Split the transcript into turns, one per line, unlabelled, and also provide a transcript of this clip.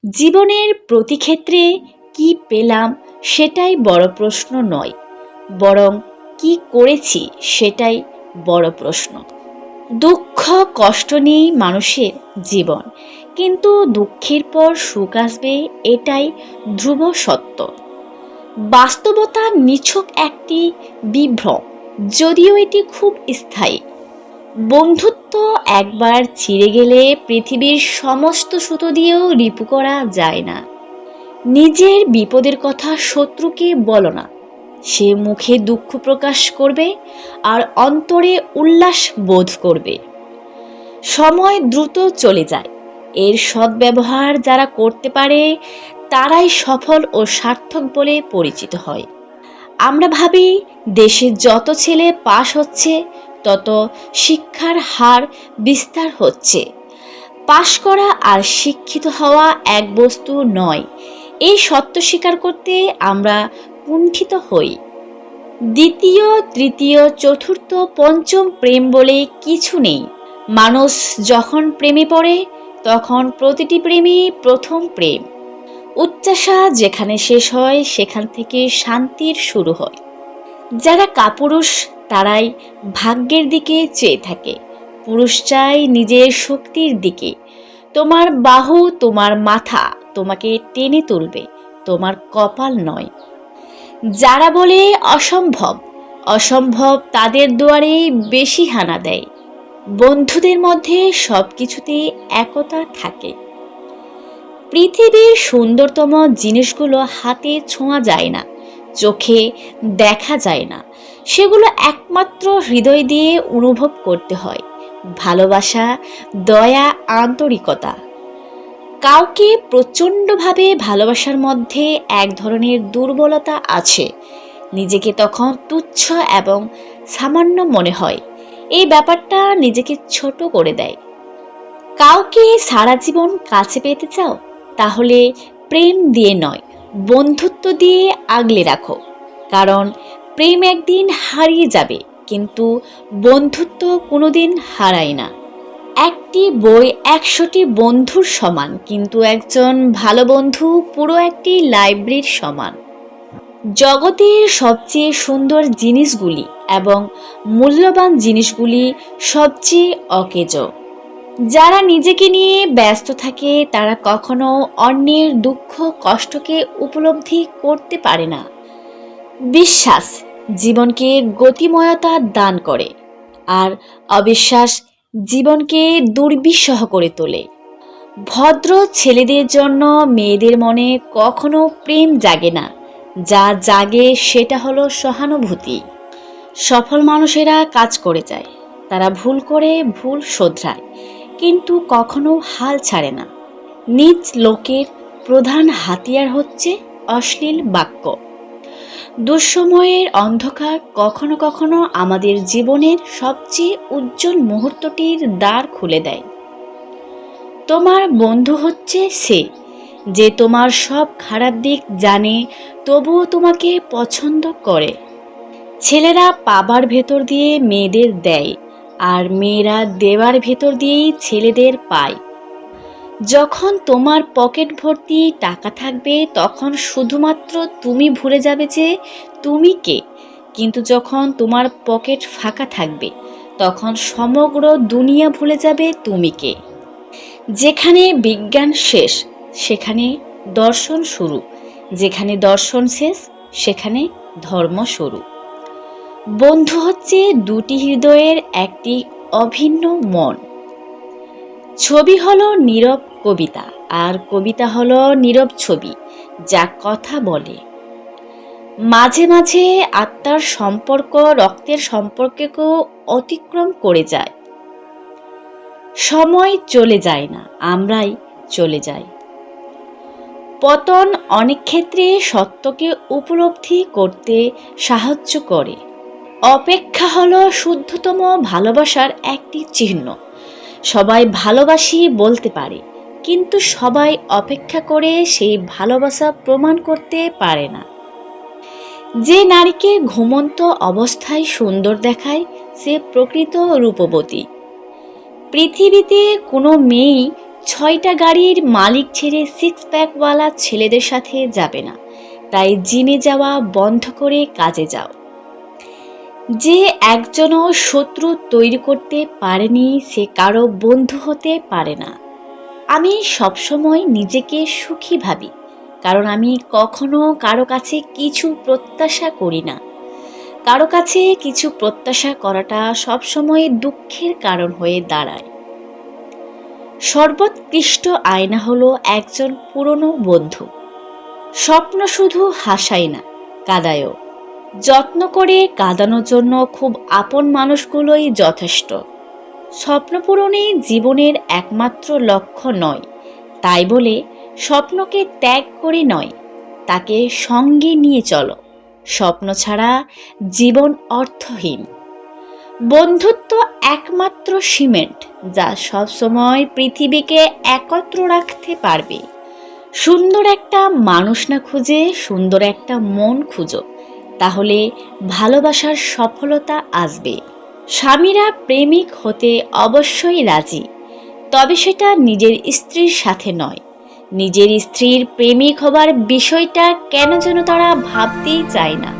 জীবনের প্রতি ক্ষেত্রে কি পেলাম সেটাই বড় প্রশ্ন নয়, বরং কি করেছি সেটাই বড় প্রশ্ন। দুঃখ কষ্ট নিয়েই মানুষের জীবন, কিন্তু দুঃখের পর সুখ আসবে এটাই ধ্রুব সত্য। বাস্তবতা নিছক একটি বিভ্রম, যদিও এটি খুব স্থায়ী। বন্ধুত্ব একবার ছিঁড়ে গেলে পৃথিবীর সমস্ত সুতো দিয়েও রিপু করা যায় না। নিজের বিপদের কথা শত্রুকে বলো না, সে মুখে দুঃখ প্রকাশ করবে আর অন্তরে উল্লাস বোধ করবে। সময় দ্রুত চলে যায়, এর সদ্ব্যবহার যারা করতে পারে তারাই সফল ও সার্থক বলে পরিচিত হয়। আমরা ভাবি দেশে যত ছেলে পাশ হচ্ছে তত শিক্ষার হার বিস্তার হচ্ছে। পাশ করা আর শিক্ষিত হওয়া এক বস্তু নয়, এই সত্য স্বীকার করতে আমরা কুণ্ঠিত হই। দ্বিতীয়, তৃতীয়, চতুর্থ, পঞ্চম প্রেম বলে কিছু নেই। মানুষ যখন প্রেমে পড়ে তখন প্রতিটি প্রেমই প্রথম প্রেম। উচ্চাসা যেখানে শেষ হয় সেখান থেকে শান্তির শুরু হয়। যারা কাপুরুষ তারাই ভাগ্যের দিকে চেয়ে থাকে, পুরুষ চায় নিজের শক্তির দিকে। তোমার বাহু, তোমার মাথা তোমাকে টেনে তুলবে, তোমার কপাল নয়। যারা বলে অসম্ভব অসম্ভব তাদের দুয়ারে বেশি হানা দেয়। বন্ধুদের মধ্যে সব কিছুতে একতা থাকে। পৃথিবীর সুন্দরতম জিনিসগুলো হাতে ছোঁয়া যায় না, চোখে দেখা যায় না, সেগুলো একমাত্র হৃদয় দিয়ে অনুভব করতে হয়। ভালোবাসা, দয়া, আন্তরিকতা। কাউকে প্রচণ্ডভাবে ভালোবাসার মধ্যে এক ধরনের দুর্বলতা আছে, নিজেকে তখন তুচ্ছ এবং সামান্য মনে হয়। এই ব্যাপারটা নিজেকে ছোট করে দেয়। কাউকে সারা জীবন কাছে পেতে চাও, তাহলে প্রেম দিয়ে নয়, বন্ধুত্ব দিয়ে আগলে রাখো। কারণ প্রেম একদিন হারিয়ে যাবে, কিন্তু বন্ধুত্ব কোনোদিন হারায় না। একটি বই ১০০টি বন্ধুর সমান, কিন্তু একজন ভালো বন্ধু পুরো একটি লাইব্রেরির সমান। জগতের সবচেয়ে সুন্দর জিনিসগুলি এবং মূল্যবান জিনিসগুলি সবচেয়ে অকেজ। যারা নিজেকে নিয়ে ব্যস্ত থাকে তারা কখনো অন্যের দুঃখ কষ্টকে উপলব্ধি করতে পারে না। বিশ্বাস জীবনকে গতিময়তা দান করে, আর অবিশ্বাস জীবনকে দুর্বিষহ করে তোলে। ভদ্র ছেলেদের জন্য মেয়েদের মনে কখনো প্রেম জাগে না, যা জাগে সেটা হলো সহানুভূতি। সফল মানুষেরা কাজ করে যায়, তারা ভুল করে ভুল শোধরায়, কিন্তু কখনো হাল ছাড়ে না। নিজ লোকের প্রধান হাতিয়ার হচ্ছে অশ্লীল বাক্য। দুঃসময়ের অন্ধকার কখনো কখনো আমাদের জীবনের সবচেয়ে উজ্জ্বল মুহূর্তটির দ্বার খুলে দেয়। তোমার বন্ধু হচ্ছে সে যে তোমার সব খারাপ দিক জানে, তবুও তোমাকে পছন্দ করে। ছেলেরা পাবার ভেতর দিয়ে মেয়েদের দেয়, আর মেয়েরা দেওয়ার ভেতর দিয়েই ছেলেদের পায়। যখন তোমার পকেট ভর্তি টাকা থাকবে তখন শুধুমাত্র তুমি ভুলে যাবে যে তুমি কে, কিন্তু যখন তোমার পকেট ফাঁকা থাকবে তখন সমগ্র দুনিয়া ভুলে যাবে তুমি কে। যেখানে বিজ্ঞান শেষ সেখানে দর্শন শুরু, যেখানে দর্শন শেষ সেখানে ধর্ম শুরু। বন্ধু হচ্ছে দুটি হৃদয়ের একটি অভিন্ন মন। ছবি হলো নীরব কবিতা, আর কবিতা হলো নীরব ছবি যা কথা বলে। মাঝে মাঝে আত্মার সম্পর্ক রক্তের সম্পর্ককেও অতিক্রম করে যায়। সময় চলে যায় না, আমরাই চলে যাই। পতন অনেক ক্ষেত্রে সত্যকে উপলব্ধি করতে সাহায্য করে। অপেক্ষা হলো শুদ্ধতম ভালোবাসার একটি চিহ্ন। সবাই ভালোবাসি বলতে পারে, কিন্তু সবাই অপেক্ষা করে সেই ভালোবাসা প্রমাণ করতে পারে না। যে নারীকে ঘুমন্ত অবস্থায় সুন্দর দেখায় সে প্রকৃত রূপবতী। পৃথিবীতে কোনো মেয়েই 6টা গাড়ির মালিক ছেড়ে 6 প্যাকওয়ালা ছেলেদের সাথে যাবে না, তাই জিমে যাওয়া বন্ধ করে কাজে যাও। যে একজনও শত্রু তৈরি করতে পারেনি সে কারো বন্ধু হতে পারে না। আমি সবসময় নিজেকে সুখী ভাবি, কারণ আমি কখনো কারো কাছে কিছু প্রত্যাশা করি না। কারো কাছে কিছু প্রত্যাশা করাটা সবসময় দুঃখের কারণ হয়ে দাঁড়ায়। সর্বোৎকৃষ্ট আয়না হলো একজন পুরনো বন্ধু। স্বপ্ন শুধু হাসায় না, কাঁদায়ও। যত্ন করে কাঁদানোর জন্য খুব আপন মানুষগুলোই যথেষ্ট। স্বপ্ন পূরণই জীবনের একমাত্র লক্ষ্য নয়, তাই বলে স্বপ্নকে ত্যাগ করে নয়, তাকে সঙ্গে নিয়ে চলো। স্বপ্ন ছাড়া জীবন অর্থহীন। বন্ধুত্ব একমাত্র সিমেন্ট যা সবসময় পৃথিবীকে একত্র রাখতে পারবে। সুন্দর একটা মানুষ না খুঁজে সুন্দর একটা মন খুঁজো, তাহলে ভালোবাসার সফলতা আসবে। স্বামীরা প্রেমিক হতে অবশ্যই রাজি, তবে সেটা নিজের স্ত্রীর সাথে নয়। নিজের স্ত্রীর প্রেমিক হবার বিষয়টা কেন যেন তারা ভাবতেই চায় না।